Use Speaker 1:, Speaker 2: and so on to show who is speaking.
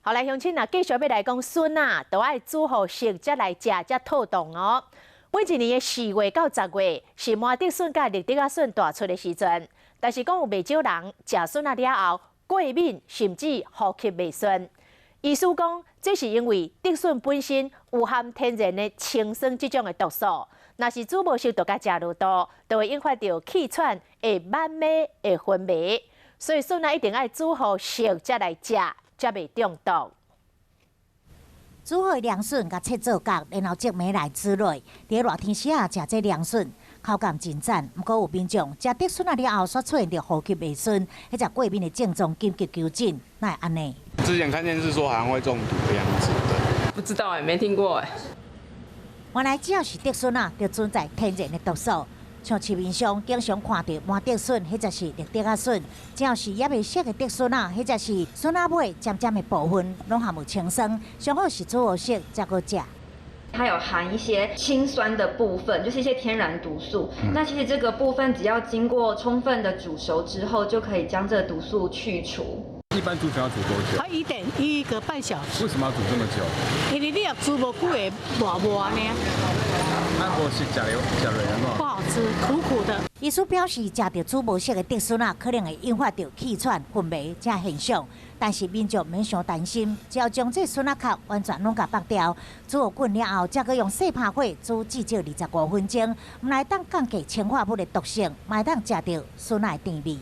Speaker 1: 后来乡亲啊，继续要来讲笋啊，都爱煮好熟才来食，才透冻哦。每一年的4月到10月是麻竹笋甲绿竹仔笋大出的时阵，但是讲有袂少人食笋啊了后过敏，甚至呼吸袂顺。医师讲，这是因为竹笋本身有含天然的氰酸这种的毒素，若是煮无熟，就甲食入肚，就会引发到气喘、会慢寐、会昏迷。所以笋啊一定爱煮好熟才来食。 才袂中毒。
Speaker 2: 煮好凉笋，甲切做角，然后即暝来煮落。伫热天时啊，食这凉笋口感真赞。不过有民众食竹笋啊了后，煞出现着呼吸袂顺，迄只过敏的症状，紧急求诊，哪会安尼？
Speaker 3: 之前看电视说好像会中毒的样子的，
Speaker 4: 不知道没听过
Speaker 2: 原来只要是竹笋啊，就存在天然的毒素。 像市面上经常看到麻竹笋，或者是绿竹仔笋，只要是也未熟的竹笋啊，或者是笋仔尾尖尖的部分，拢含有氰酸，上好是煮好熟才可食。
Speaker 5: 它有含一些氰酸的部分，就是一些天然毒素。那其实这个部分只要经过充分的煮熟之后，就可以将这个毒素去除。
Speaker 3: 一般煮要煮多久？
Speaker 6: 它1个半小时。
Speaker 3: 为什么要煮这么久？
Speaker 6: 因为你要煮无久会磨呢。
Speaker 3: 那我是假的
Speaker 6: 不好吃，苦苦的。
Speaker 2: 医师表示，食到煮无熟的竹笋啊，可能会引发到气喘、昏迷这现象。但是民众免伤担心，只要将这笋仔壳完全拢甲剥掉，煮好滚了后，再搁用细拍火煮至少25分钟，唔来当降低氰化物的毒性，嘛会当食到笋仔的甜味。